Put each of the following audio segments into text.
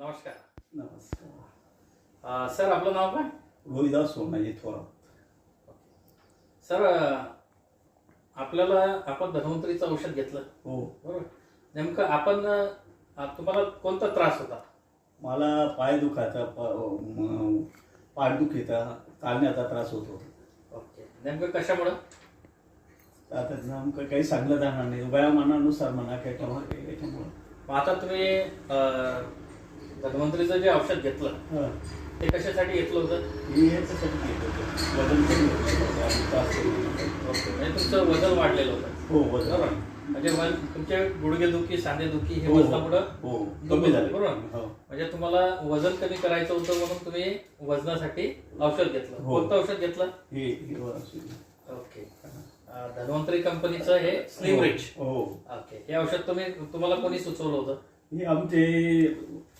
नमस्कार. नमस्कार. सर आपलं नाव काय? रोहिदास सोनाजी थोरात. सर आपल्याला आपण धन्वंतरीचं औषध घेतलं हो. बरोबर. नेमकं आपण तुम्हाला कोणता त्रास होता? मला पाय दुखायचा, पाठ दुखीचा, चालण्याचा त्रास होतो. ओके. नेमकं कशामुळं? आता नेमकं काही सांगलं जाणार नाही, वयामानानुसार म्हणा काय त्याच्यामुळं. मग आता तुम्ही धन्वंतरीचं जे औषध घेतलं ते कशासाठी घेतलं होतं? मी याच्यासाठी घेत होतो, वजन कमी होतं आणि त्रास कमी होता. ओके. म्हणजे तुमचं वजन वाढलेलं होतं. हो, वजन. बरोबर. म्हणजे तुमचे गुडघे दुखी, सांधे दुखी हे हो, वजनामुळं हो, कमी झाले. बरोबर. हो. म्हणजे तुम्हाला वजन कमी करायचं होतं म्हणून तुम्ही वजनासाठी औषध घेतलं. हो. कोणतं औषध घेतलं? हे ओके. धन्वंतरी कंपनीचं हे स्लिम रिच. हो. ओके. हे औषध तुम्हाला कोणी सुचवलं होतं? हे आमचे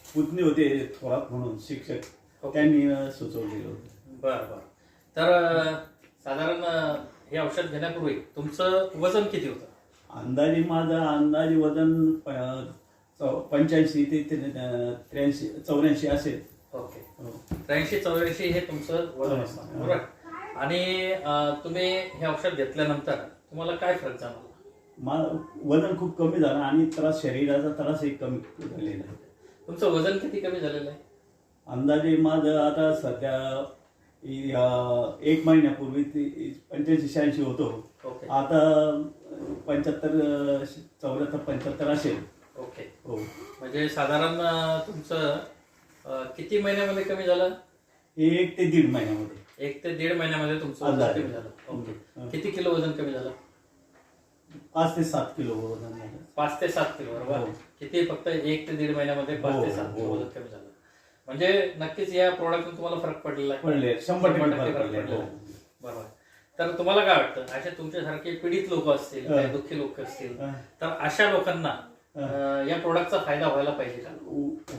पुतणे होते थोरात म्हणून शिक्षक, त्यांनी सुचवलेलं होतं. बरं बरं. तर साधारण हे औषध घेण्यापूर्वी तुमचं वजन किती होतं? अंदाजे वजन 85 ते 83 84 असेल. ओके. 83-84 हे तुमचं वजन असतं बरोबर. आणि तुम्ही हे औषध घेतल्यानंतर तुम्हाला काय फरक जाणवला? वजन खूप कमी झालं आणि शरीराचा त्रासही कमी झालेला आहे. तुमचं वजन किती कमी झालेलं आहे? अंदाजे माझं आता सध्या 1 महिन्यापूर्वी 85-86 होतो. ओके. आता 75 74 75 असेल. ओके. हो. म्हणजे साधारण तुमचं किती महिन्यामध्ये कमी झालं? 1 ते 1.5 महिन्यामध्ये. 1 ते 1.5 महिन्यामध्ये तुमचं वजन कमी झालं. ओके. किती किलो वजन कमी झालं? 5 ते 7 किलो वजन झालं. 5 ते 7 किलो बरोबर. हो. किती फक्त 1 ते 1.5 महिन्यामध्ये 5 ते 7 किलो वजन कमी झालं. म्हणजे नक्कीच या प्रोडक्टने तुम्हाला फरक पडलेला आहे. पडले 100% फरक पडलेला पडले. आहे. बरोबर. तर तुम्हाला काय वाटतं, असे तुमच्यासारखे पीडित लोक असतील, काही दुःखी लोक असतील, तर अशा लोकांना या प्रोडक्टचा फायदा व्हायला पाहिजे का?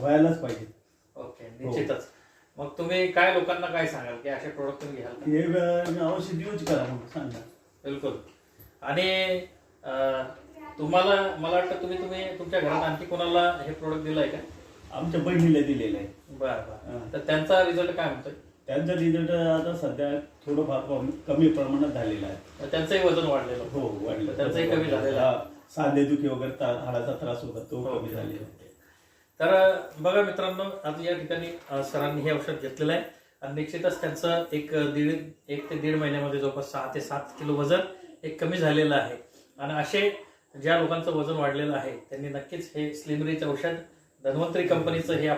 व्हायलाच पाहिजे. ओके. निश्चितच. मग तुम्ही काय लोकांना काय सांगाल की असे प्रोडक्ट तुम्ही घ्याल का? हे औषध यूज करा म्हणून सांगा. बिलकुल. आणि तुम्हाला मला वाटतं तुम्ही तुमच्या घरात आणखी कोणाला हे प्रोडक्ट दिलंय का? आमच्या बहिणीला दिलेलं आहे. बरं बरं. तर त्यांचा रिझल्ट काय म्हणतोय? त्यांचा रिझल्ट आता सध्या थोडंफार कमी प्रमाणात झालेला आहे. त्यांचंही वजन वाढलेलं. हो, वाढलं. त्यांचंही कमी झालेलं आहे. सांधेदुखी वगैरे हाडाचा त्रास होता तो कमी झालेला आहे. तर बघा मित्रांनो, आज या ठिकाणी सरांनी हे औषध घेतलेलं आहे आणि निश्चितच त्यांचं 1 ते 1.5 महिन्यामध्ये जवळपास 6 ते 7 किलो वजन एक कमी झालेलं आहे. आणि असे ज्या लोकांचं वजन वाढलेलं आहे त्यांनी नक्कीच हे स्लिम रिच औषध धन्वंतरी कंपनीचं हे